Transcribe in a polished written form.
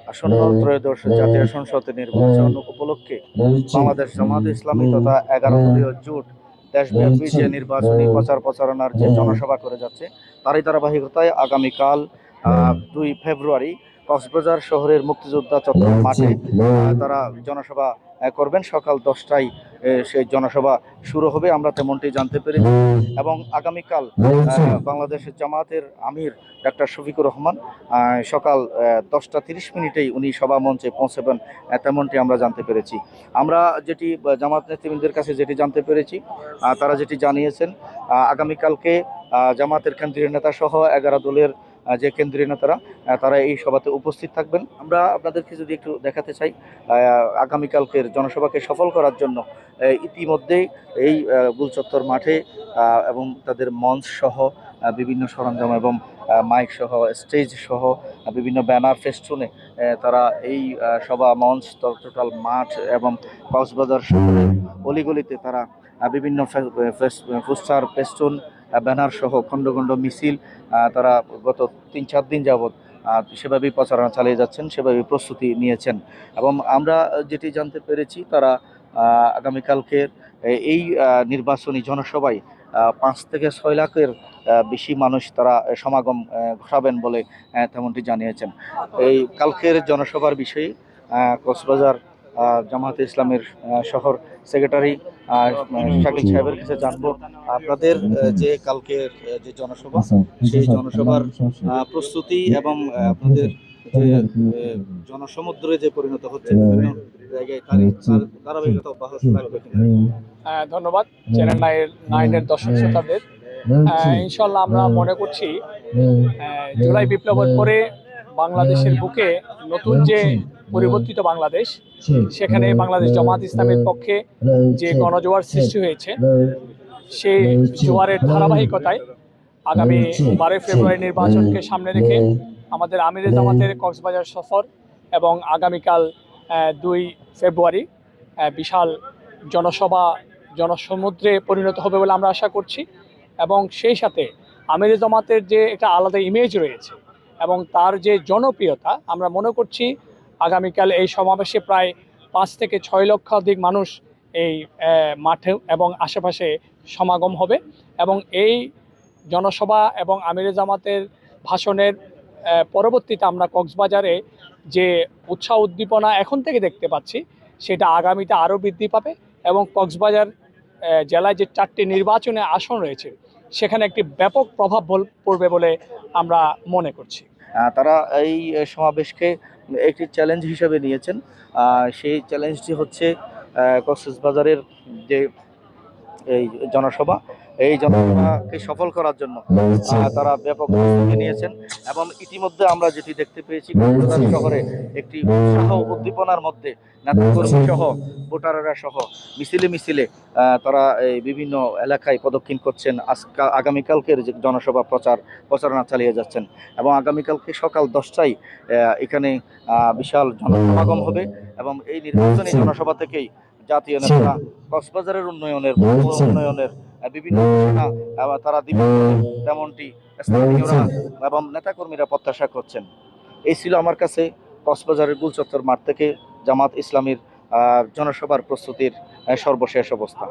আসন্ন ত্রয়োদশ জাতীয় সংসদ নির্বাচন উপলক্ষে বাংলাদেশ জামাত ইসলামী তথা 11 দলীয় জোট দেশব্যাপী যে নির্বাচনী প্রচার প্রচারণার যে জনসভা করে যাচ্ছে, তারই ধারাবাহিকতায় আগামীকাল 2 ফেব্রুয়ারি কক্সবাজার শহরের মুক্তিযোদ্ধা চত্বর মাঠে তারা জনসভা করবেন। সকাল 10টায় সেই জনসভা শুরু হবে, আমরা তেমনটি জানতে পেরেছি। এবং আগামীকাল বাংলাদেশের জামাতের আমির ডাক্তার শফিকুর রহমান সকাল 10টা 30 মিনিটেই উনি সভা মঞ্চে পৌঁছাবেন, তেমনটি আমরা জানতে পেরেছি। আমরা যেটি জামাত নেতৃবৃন্দের কাছে যেটি জানতে পেরেছি, তারা যেটি জানিয়েছেন, আগামীকালকে জামাতের কেন্দ্রীয় নেতা সহ 11 দলের যে কেন্দ্রীয় নেতারা তারা এই সভাতে উপস্থিত থাকবেন। আমরা আপনাদেরকে যদি একটু দেখাতে চাই, আগামীকালকের জনসভাকে সফল করার জন্য ইতিমধ্যেই এই গুলচত্বর মাঠে এবং তাদের মঞ্চ সহ বিভিন্ন সরঞ্জাম এবং মাইক সহ স্টেজ সহ বিভিন্ন ব্যানার ফেস্টুনে তারা এই সভা মঞ্চ টোটাল মাঠ এবং কক্সবাজার শহরের অলিগলিতে তারা বিভিন্ন পোস্টার ফেস্টুন ব্যানার সহ খণ্ড খণ্ড মিছিল তারা গত 3-4 দিন যাবৎ সেভাবেই প্রচারণা চালিয়ে যাচ্ছেন, সেভাবেই প্রস্তুতি নিয়েছেন। এবং আমরা যেটি জানতে পেরেছি, তারা আগামীকালকের এই নির্বাচনী জনসভায় 5 থেকে 6 লাখের বেশি মানুষ তারা সমাগম ঘটাবেন বলে তেমনটি জানিয়েছেন। এই কালকের জনসভার বিষয়ে কক্সবাজার জামায়াতে ইসলামের শহর সেক্রেটারি শাকিল সাহেবের কাছে জানবো, আপনাদের যে কালকের যে জনসভা, সেই জনসভার প্রস্তুতি এবং আপনাদের যে জনসমুদ্রে যে পরিণত হচ্ছে বিভিন্ন জায়গায় ধারাবাহিকতা অব্যাহত থাকবে কিনা? ধন্যবাদ চ্যানেল 9-এর দর্শক শ্রোতাদের। ইনশাল্লাহ আমরা মনে করছি জুলাই বিপ্লবের পরে বাংলাদেশের বুকে নতুন যে পরিবর্তিত বাংলাদেশ, সেখানে বাংলাদেশ জামাত ইসলামের পক্ষে যে গণজোয়ার সৃষ্টি হয়েছে, সেই জোয়ারের ধারাবাহিকতায় আগামী 12 ফেব্রুয়ারি নির্বাচনকে সামনে রেখে আমাদের আমিরে জামাতের কক্সবাজার সফর এবং আগামীকাল 2 ফেব্রুয়ারি বিশাল জনসভা জনসমুদ্রে পরিণত হবে বলে আমরা আশা করছি। এবং সেই সাথে আমিরে জামাতের যে একটা আলাদা ইমেজ রয়েছে এবং তার যে জনপ্রিয়তা, আমরা মনে করছি আগামীকাল এই সমাবেশে প্রায় 5 থেকে 6 লক্ষাধিক মানুষ এই মাঠে এবং আশেপাশে সমাগম হবে। এবং এই জনসভা এবং আমিরে জামাতের ভাষণের পরবর্তীতে আমরা কক্সবাজারে যে উৎসাহ উদ্দীপনা এখন থেকে দেখতে পাচ্ছি, সেটা আগামীতে আরও বৃদ্ধি পাবে এবং কক্সবাজার জেলায় যে 4টি নির্বাচনে আসন রয়েছে, সেখানে একটি ব্যাপক প্রভাব পড়বে বলে আমরা মনে করছি। তারা এই সমাবেশকে একটি চ্যালেঞ্জ হিসেবে নিয়েছেন। সেই চ্যালেঞ্জটি হচ্ছে কক্সবাজারের যে এই জনসভা, এই জনসভাকে সফল করার জন্য তারা ব্যাপক প্রস্তুতি নিয়েছেন। এবং ইতিমধ্যে আমরা যেটি দেখতে পেয়েছি, কক্সবাজার শহরে একটি উৎসাহ উদ্দীপনার মধ্যে নেতাকর্মী সহ ভোটাররা সহ মিছিলে মিছিলে তারা এই বিভিন্ন এলাকায় প্রদক্ষিণ করছেন, আগামীকালকের যে জনসভা প্রচারণা চালিয়ে যাচ্ছেন। এবং আগামীকালকে সকাল 10টায় এখানে বিশাল জনসমাগম হবে এবং এই নির্বাচনী জনসভা থেকেই জাতীয় নেতারা কক্সবাজারের উন্নয়নের বিভিন্ন ঘোষণা তারা দিবেন, তেমনটি স্থানীয়রা এবং নেতাকর্মীরা প্রত্যাশা করছেন। এই ছিল আমার কাছে কক্সবাজারের গুলচত্বর মাঠ থেকে জামাত ইসলামীর জনসভার প্রস্তুতির সর্বশেষ অবস্থা।